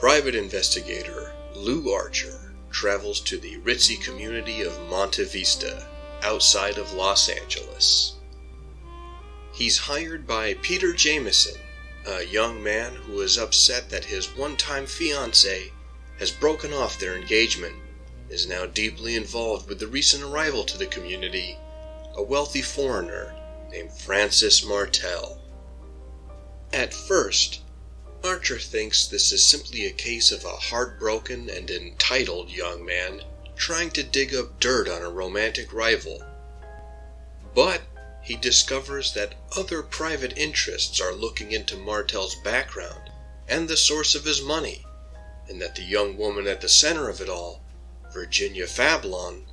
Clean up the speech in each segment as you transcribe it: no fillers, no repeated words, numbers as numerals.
Private investigator Lou Archer travels to the ritzy community of Monte Vista, outside of Los Angeles. He's hired by Peter Jameson, a young man who is upset that his one-time fiancée has broken off their engagement, is now deeply involved with the recent arrival to the community, a wealthy foreigner named Francis Martel. At first, Archer thinks this is simply a case of a heartbroken and entitled young man trying to dig up dirt on a romantic rival. But he discovers that other private interests are looking into Martel's background and the source of his money, and that the young woman at the center of it all, Virginia Fablon,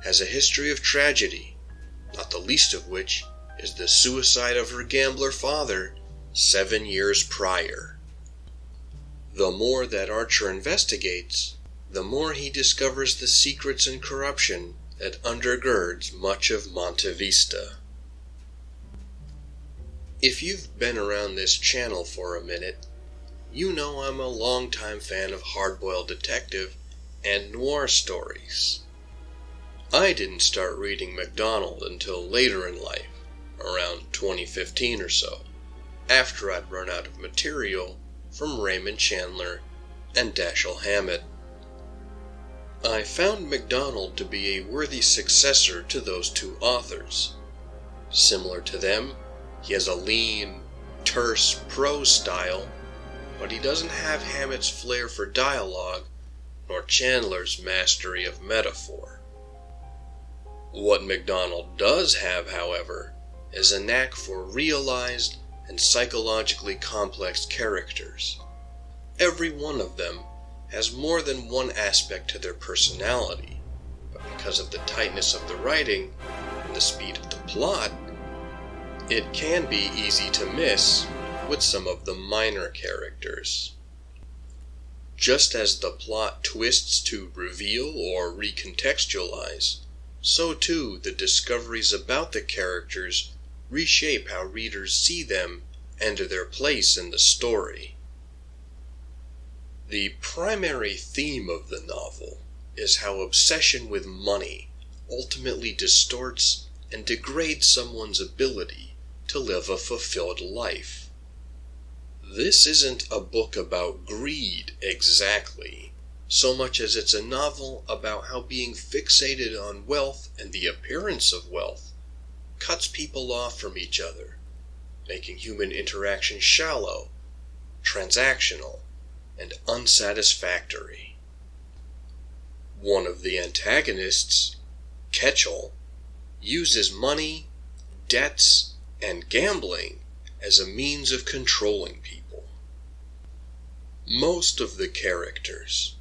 has a history of tragedy, not the least of which is the suicide of her gambler father 7 years prior. The more that Archer investigates, the more he discovers the secrets and corruption that undergirds much of Monte Vista. If you've been around this channel for a minute, you know I'm a longtime fan of hard-boiled detective and noir stories. I didn't start reading Macdonald until later in life, around 2015 or so, after I'd run out of material from Raymond Chandler and Dashiell Hammett. I found Macdonald to be a worthy successor to those two authors. Similar to them, he has a lean, terse prose style, but he doesn't have Hammett's flair for dialogue, nor Chandler's mastery of metaphor. What Macdonald does have, however, is a knack for realized and psychologically complex characters. Every one of them has more than one aspect to their personality, but because of the tightness of the writing and the speed of the plot, it can be easy to miss with some of the minor characters. Just as the plot twists to reveal or recontextualize, so too the discoveries about the characters reshape how readers see them and their place in the story. The primary theme of the novel is how obsession with money ultimately distorts and degrades someone's ability to live a fulfilled life. This isn't a book about greed exactly, so much as it's a novel about how being fixated on wealth and the appearance of wealth cuts people off from each other, making human interaction shallow, transactional, and unsatisfactory. One of the antagonists, Ketchel, uses money, debts, and gambling as a means of controlling people. Most of the characters,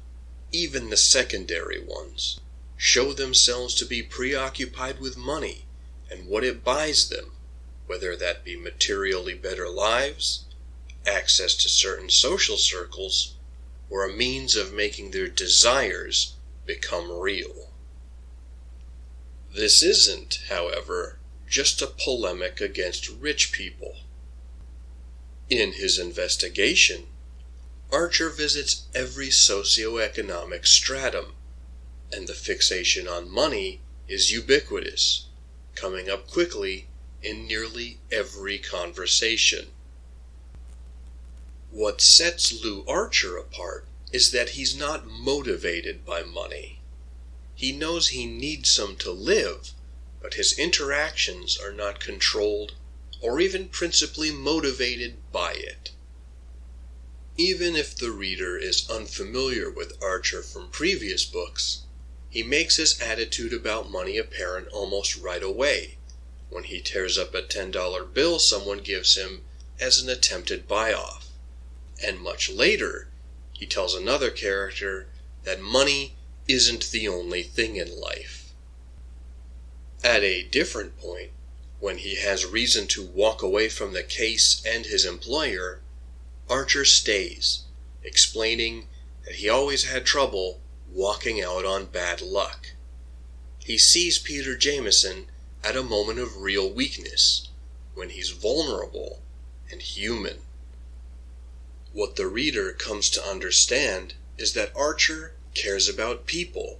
even the secondary ones, show themselves to be preoccupied with money and what it buys them, whether that be materially better lives, access to certain social circles, or a means of making their desires become real. This isn't, however, just a polemic against rich people. In his investigation, Archer visits every socioeconomic stratum, and the fixation on money is ubiquitous, coming up quickly in nearly every conversation. What sets Lou Archer apart is that he's not motivated by money. He knows he needs some to live, but his interactions are not controlled or even principally motivated by it. Even if the reader is unfamiliar with Archer from previous books, he makes his attitude about money apparent almost right away, when he tears up a $10 bill someone gives him as an attempted buy-off. And much later, he tells another character that money isn't the only thing in life. At a different point, when he has reason to walk away from the case and his employer, Archer stays, explaining that he always had trouble walking out on bad luck. He sees Peter Jameson at a moment of real weakness, when he's vulnerable and human. What the reader comes to understand is that Archer cares about people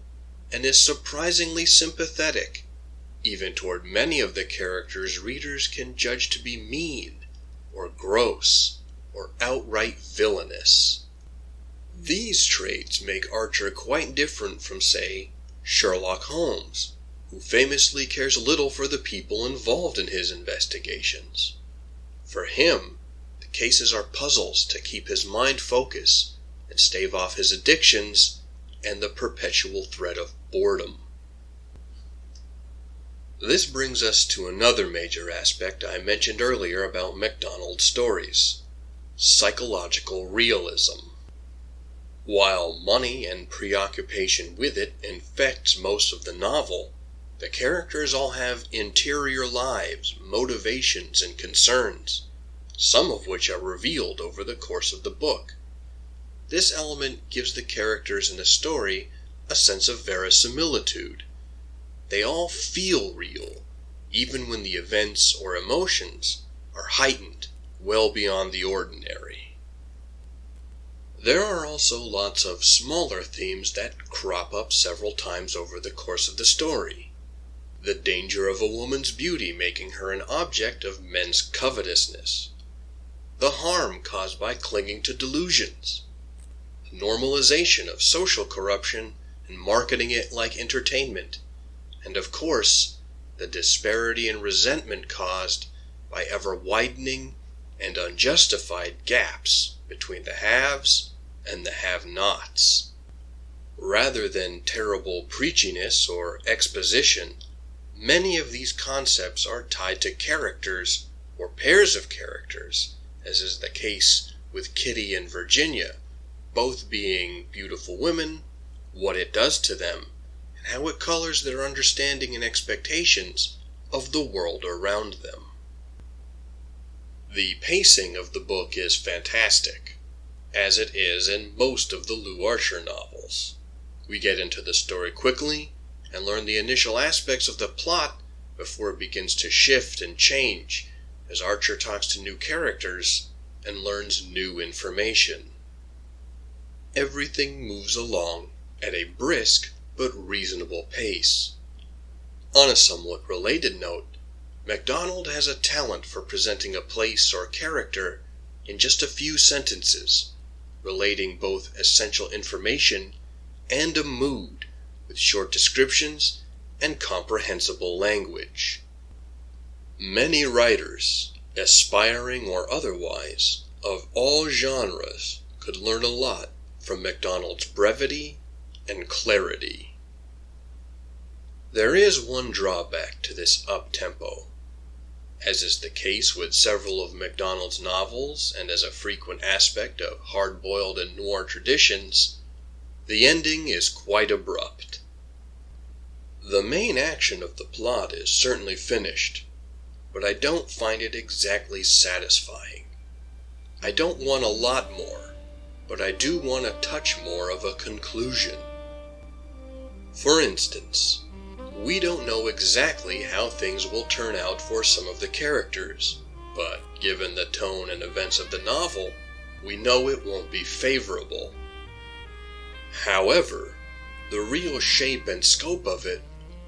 and is surprisingly sympathetic, even toward many of the characters readers can judge to be mean, or gross, or outright villainous. These traits make Archer quite different from, say, Sherlock Holmes, who famously cares little for the people involved in his investigations. For him, the cases are puzzles to keep his mind focused and stave off his addictions and the perpetual threat of boredom. This brings us to another major aspect I mentioned earlier about Macdonald's stories: psychological realism. While money and preoccupation with it infects most of the novel, the characters all have interior lives, motivations, and concerns, some of which are revealed over the course of the book. This element gives the characters in a story a sense of verisimilitude. They all feel real, even when the events or emotions are heightened well beyond the ordinary. There are also lots of smaller themes that crop up several times over the course of the story. The danger of a woman's beauty making her an object of men's covetousness. The harm caused by clinging to delusions. The normalization of social corruption and marketing it like entertainment. And of course, the disparity and resentment caused by ever-widening and unjustified gaps between the haves and the have-nots. Rather than terrible preachiness or exposition, many of these concepts are tied to characters or pairs of characters, as is the case with Kitty and Virginia, both being beautiful women, what it does to them, and how it colors their understanding and expectations of the world around them. The pacing of the book is fantastic, as it is in most of the Lew Archer novels. We get into the story quickly and learn the initial aspects of the plot before it begins to shift and change as Archer talks to new characters and learns new information. Everything moves along at a brisk but reasonable pace. On a somewhat related note, Macdonald has a talent for presenting a place or character in just a few sentences, relating both essential information and a mood with short descriptions and comprehensible language. Many writers, aspiring or otherwise, of all genres, could learn a lot from Macdonald's brevity and clarity. There is one drawback to this up-tempo. As is the case with several of Macdonald's novels and as a frequent aspect of hard-boiled and noir traditions, the ending is quite abrupt. The main action of the plot is certainly finished, but I don't find it exactly satisfying. I don't want a lot more, but I do want a touch more of a conclusion. For instance, we don't know exactly how things will turn out for some of the characters, but given the tone and events of the novel, we know it won't be favorable. However, the real shape and scope of it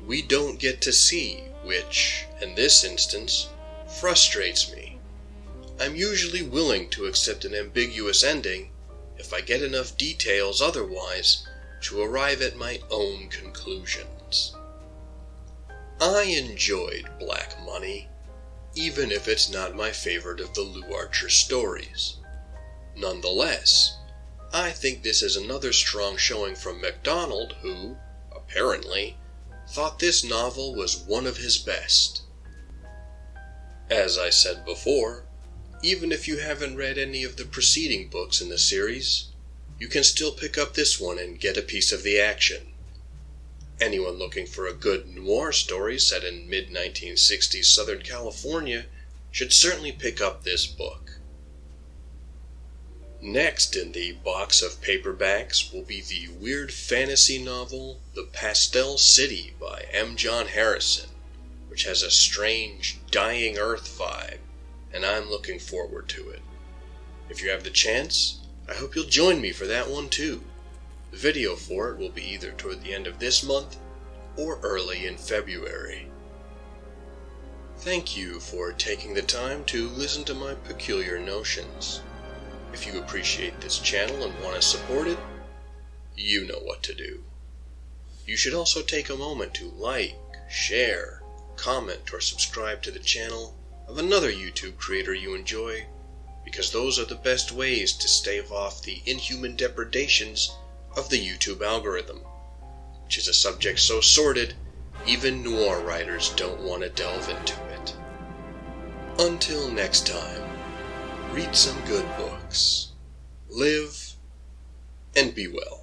we don't get to see, which, in this instance, frustrates me. I'm usually willing to accept an ambiguous ending if I get enough details otherwise to arrive at my own conclusions. I enjoyed Black Money, even if it's not my favorite of the Lew Archer stories. Nonetheless, I think this is another strong showing from Macdonald who, apparently, thought this novel was one of his best. As I said before, even if you haven't read any of the preceding books in the series, you can still pick up this one and get a piece of the action. Anyone looking for a good noir story set in mid-1960s Southern California should certainly pick up this book. Next in the box of paperbacks will be the weird fantasy novel The Pastel City by M. John Harrison, which has a strange, dying Earth vibe, and I'm looking forward to it. If you have the chance, I hope you'll join me for that one too. The video for it will be either toward the end of this month or early in February. Thank you for taking the time to listen to my peculiar notions. If you appreciate this channel and want to support it, you know what to do. You should also take a moment to like, share, comment, or subscribe to the channel of another YouTube creator you enjoy, because those are the best ways to stave off the inhuman depredations of the YouTube algorithm, which is a subject so sordid, even noir writers don't want to delve into it. Until next time, read some good books, live, and be well.